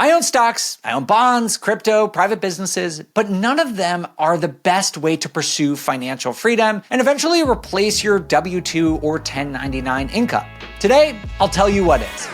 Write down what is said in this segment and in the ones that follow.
I own stocks, I own bonds, crypto, private businesses, but none of them are the best way to pursue financial freedom and eventually replace your W-2 or 1099 income. Today, I'll tell you what is.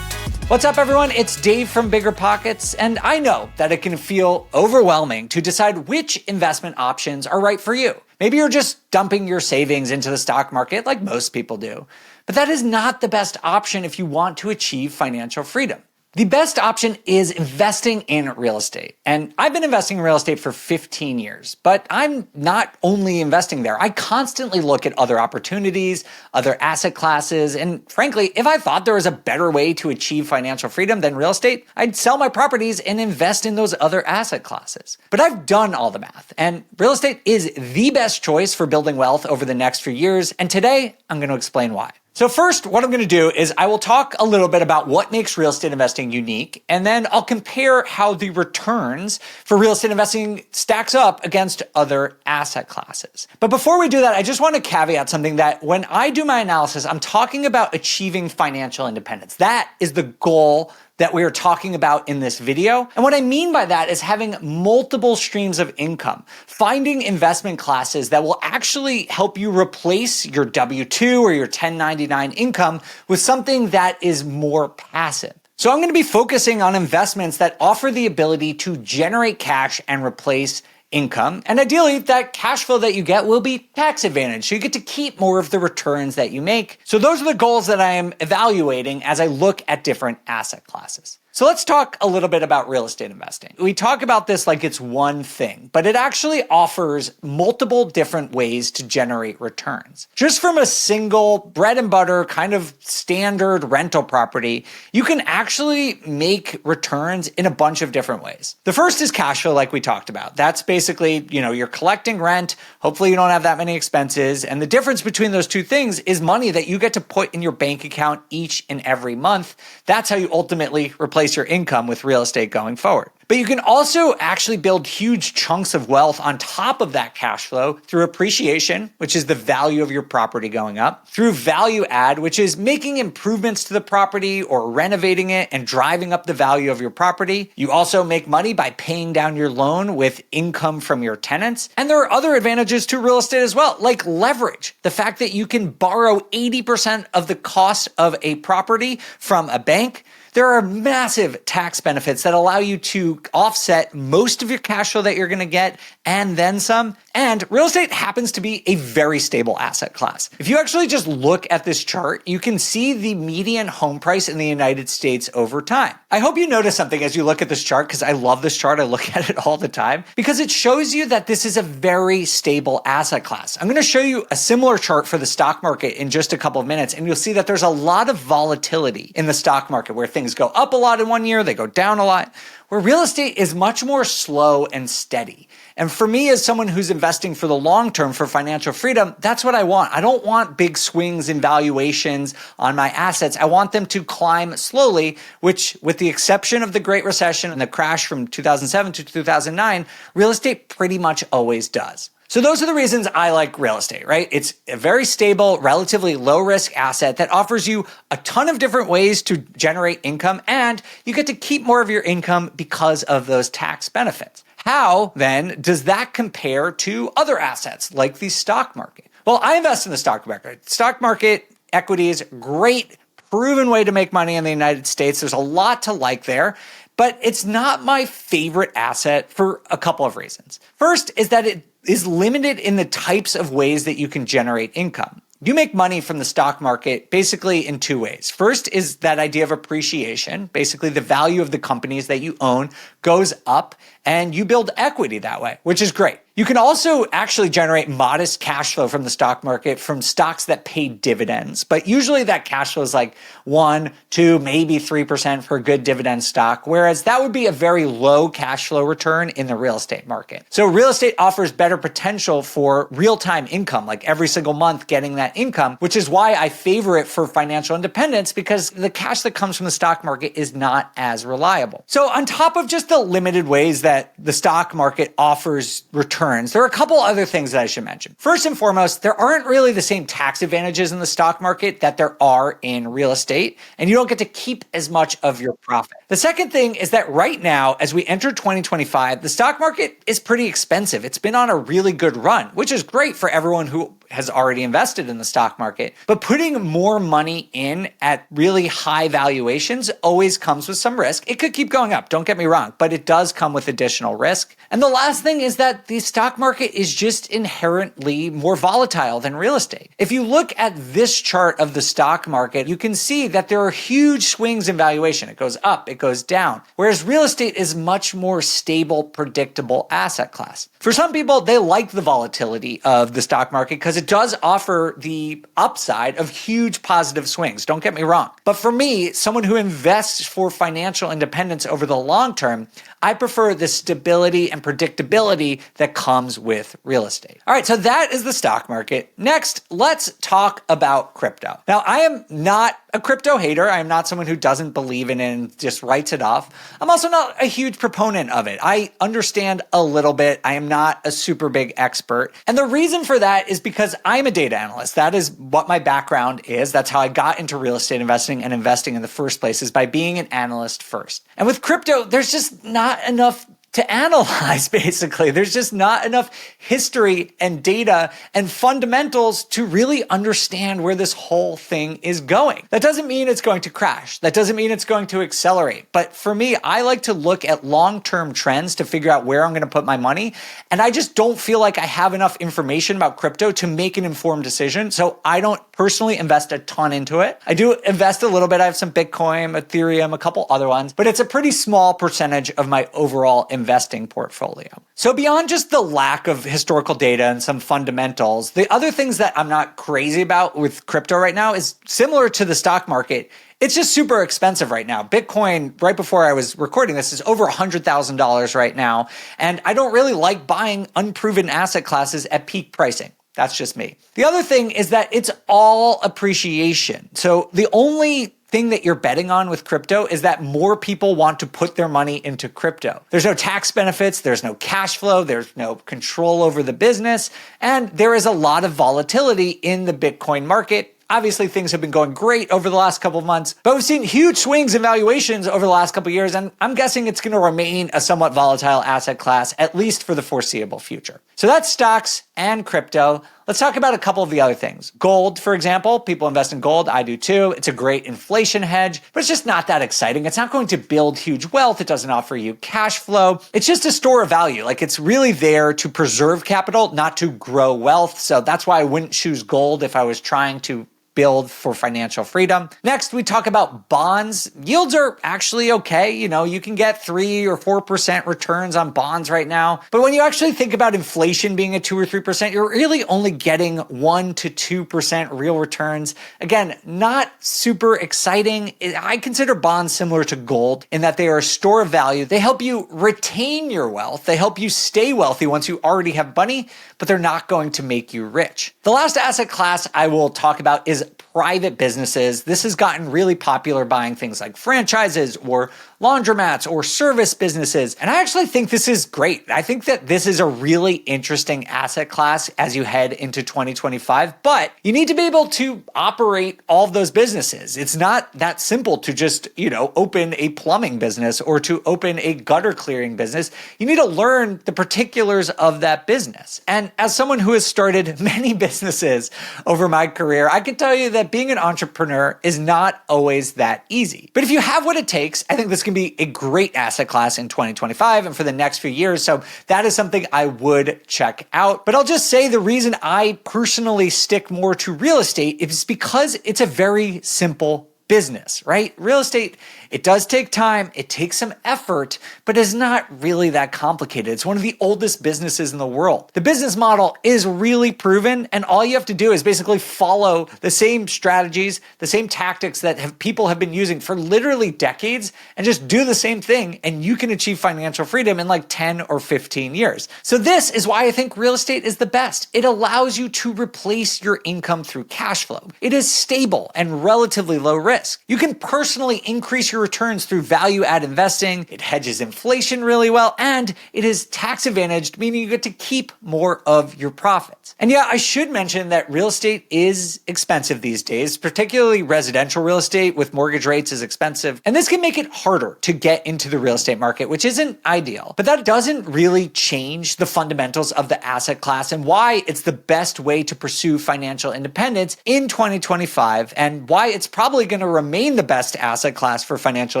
What's up, everyone? It's Dave from BiggerPockets, and I know that it can feel overwhelming to decide which investment options are right for you. Maybe you're just dumping your savings into the stock market like most people do, but that is not the best option if you want to achieve financial freedom. The best option is investing in real estate. And I've been investing in real estate for 15 years, but I'm not only investing there. I constantly look at other opportunities, other asset classes, and frankly, if I thought there was a better way to achieve financial freedom than real estate, I'd sell my properties and invest in those other asset classes. But I've done all the math, and real estate is the best choice for building wealth over the next few years, and today I'm going to explain why. So first, what I'm going to do is I will talk a little bit about what makes real estate investing unique, and then I'll compare how the returns for real estate investing stacks up against other asset classes. But before we do that, I just want to caveat something that when I do my analysis, I'm talking about achieving financial independence. That is the goal that we are talking about in this video. And what I mean by that is having multiple streams of income, finding investment classes that will actually help you replace your W-2 or your 1099 income with something that is more passive. So I'm going to be focusing on investments that offer the ability to generate cash and replace income. And ideally, that cash flow that you get will be tax advantaged. So you get to keep more of the returns that you make. So those are the goals that I am evaluating as I look at different asset classes. So let's talk a little bit about real estate investing. We talk about this like it's one thing, but it actually offers multiple different ways to generate returns. Just from a single bread and butter kind of standard rental property, you can actually make returns in a bunch of different ways. The first is cash flow, like we talked about. That's basically, you're collecting rent. Hopefully you don't have that many expenses. And the difference between those two things is money that you get to put in your bank account each and every month. That's how you ultimately replace your income with real estate going forward. But you can also actually build huge chunks of wealth on top of that cash flow through appreciation, which is the value of your property going up, through value add, which is making improvements to the property or renovating it and driving up the value of your property. You also make money by paying down your loan with income from your tenants. And there are other advantages to real estate as well, like leverage. The fact that you can borrow 80% of the cost of a property from a bank. There are massive tax benefits that allow you to offset most of your cash flow that you're going to get and then some. And real estate happens to be a very stable asset class. If you actually just look at this chart, you can see the median home price in the United States over time. I hope you notice something as you look at this chart, because I love this chart. I look at it all the time because it shows you that this is a very stable asset class. I'm going to show you a similar chart for the stock market in just a couple of minutes, and you'll see that there's a lot of volatility in the stock market where things go up a lot in one year, they go down a lot, where real estate is much more slow and steady. And for me, as someone who's investing for the long term for financial freedom, that's what I want. I don't want big swings in valuations on my assets. I want them to climb slowly, which, with the exception of the Great Recession and the crash from 2007 to 2009, real estate pretty much always does. So those are the reasons I like real estate, right? It's a very stable, relatively low risk asset that offers you a ton of different ways to generate income, and you get to keep more of your income because of those tax benefits. How then does that compare to other assets like the stock market? Well, I invest in the stock market. Stock market equities, great proven way to make money in the United States. There's a lot to like there. But it's not my favorite asset for a couple of reasons. First is that it is limited in the types of ways that you can generate income. You make money from the stock market basically in two ways. First is that idea of appreciation. Basically, the value of the companies that you own goes up and you build equity that way, which is great. You can also actually generate modest cash flow from the stock market from stocks that pay dividends, but usually that cash flow is like 1, 2, maybe 3% for a good dividend stock, whereas that would be a very low cash flow return in the real estate market. So real estate offers better potential for real-time income, like every single month getting that income, which is why I favor it for financial independence, because the cash that comes from the stock market is not as reliable. So on top of just the limited ways that the stock market offers return returns, there are a couple other things that I should mention. First and foremost, there aren't really the same tax advantages in the stock market that there are in real estate, and you don't get to keep as much of your profit. The second thing is that right now, as we enter 2025, the stock market is pretty expensive. It's been on a really good run, which is great for everyone who has already invested in the stock market. But putting more money in at really high valuations always comes with some risk. It could keep going up, don't get me wrong, but it does come with additional risk. And the last thing is that the stock market is just inherently more volatile than real estate. If you look at this chart of the stock market, you can see that there are huge swings in valuation. It goes up, it goes down, whereas real estate is much more stable, predictable asset class. For some people, they like the volatility of the stock market because it does offer the upside of huge positive swings. Don't get me wrong. But for me, someone who invests for financial independence over the long term, I prefer the stability and predictability that comes with real estate. All right, so that is the stock market. Next, let's talk about crypto. Now, I am not a crypto hater. I am not someone who doesn't believe in it and just writes it off. I'm also not a huge proponent of it. I understand a little bit. I am not a super big expert. And the reason for that is because I'm a data analyst. That is what my background is. That's how I got into real estate investing and investing in the first place, is by being an analyst first. And with crypto, there's just not enough to analyze, basically. There's just not enough history and data and fundamentals to really understand where this whole thing is going. That doesn't mean it's going to crash. That doesn't mean it's going to accelerate. But for me, I like to look at long-term trends to figure out where I'm going to put my money. And I just don't feel like I have enough information about crypto to make an informed decision. So I don't personally invest a ton into it. I do invest a little bit. I have some Bitcoin, Ethereum, a couple other ones, but it's a pretty small percentage of my overall investing portfolio. So beyond just the lack of historical data and some fundamentals, the other things that I'm not crazy about with crypto right now is similar to the stock market. It's just super expensive right now. Bitcoin, right before I was recording this, is over $100,000 right now. And I don't really like buying unproven asset classes at peak pricing. That's just me. The other thing is that it's all appreciation. So the only thing that you're betting on with crypto is that more people want to put their money into crypto. There's no tax benefits, there's no cash flow, there's no control over the business, and there is a lot of volatility in the Bitcoin market. Obviously, things have been going great over the last couple of months, but we've seen huge swings in valuations over the last couple of years, and I'm guessing it's going to remain a somewhat volatile asset class, at least for the foreseeable future. So that's stocks and crypto. Let's talk about a couple of the other things. Gold, for example, people invest in gold. I do too. It's a great inflation hedge, but it's just not that exciting. It's not going to build huge wealth. It doesn't offer you cash flow. It's just a store of value. Like, it's really there to preserve capital, not to grow wealth. So that's why I wouldn't choose gold if I was trying to build for financial freedom. Next, we talk about bonds. Yields are actually okay. You know, you can get 3 or 4% returns on bonds right now. But when you actually think about inflation being at 2 or 3%, you're really only getting 1 to 2% real returns. Again, not super exciting. I consider bonds similar to gold in that they are a store of value. They help you retain your wealth. They help you stay wealthy once you already have money, but they're not going to make you rich. The last asset class I will talk about is private businesses. This has gotten really popular, buying things like franchises or laundromats or service businesses. And I actually think this is great. I think that this is a really interesting asset class as you head into 2025, but you need to be able to operate all of those businesses. It's not that simple to just, open a plumbing business or to open a gutter clearing business. You need to learn the particulars of that business. And as someone who has started many businesses over my career, I can tell you that being an entrepreneur is not always that easy. But if you have what it takes, I think this can be a great asset class in 2025 and for the next few years. So that is something I would check out. But I'll just say the reason I personally stick more to real estate is because it's a very simple business, right? Real estate, it does take time, it takes some effort, but it's not really that complicated. It's one of the oldest businesses in the world. The business model is really proven, and all you have to do is basically follow the same strategies, the same tactics that people have been using for literally decades, and just do the same thing, and you can achieve financial freedom in like 10 or 15 years. So this is why I think real estate is the best. It allows you to replace your income through cash flow. It is stable and relatively low risk. risk. You can personally increase your returns through value-add investing. It hedges inflation really well, and it is tax advantaged, meaning you get to keep more of your profits. And yeah, I should mention that real estate is expensive these days, particularly residential real estate with mortgage rates is expensive. And this can make it harder to get into the real estate market, which isn't ideal. But that doesn't really change the fundamentals of the asset class and why it's the best way to pursue financial independence in 2025 and why it's probably going to remain the best asset class for financial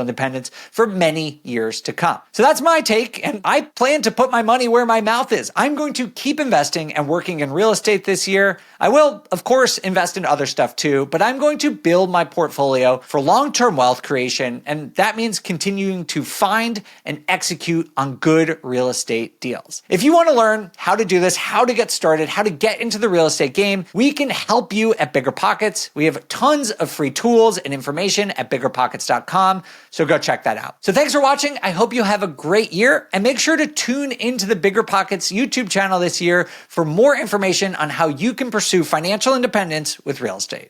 independence for many years to come. So that's my take, and I plan to put my money where my mouth is. I'm going to keep investing and working in real estate this year. I will, of course, invest in other stuff too, but I'm going to build my portfolio for long-term wealth creation, and that means continuing to find and execute on good real estate deals. If you want to learn how to do this, how to get started, how to get into the real estate game, we can help you at BiggerPockets. We have tons of free tools and information at BiggerPockets.com, so go check that out. So thanks for watching. I hope you have a great year, and make sure to tune into the BiggerPockets YouTube channel this year for more information on how you can pursue financial independence with real estate.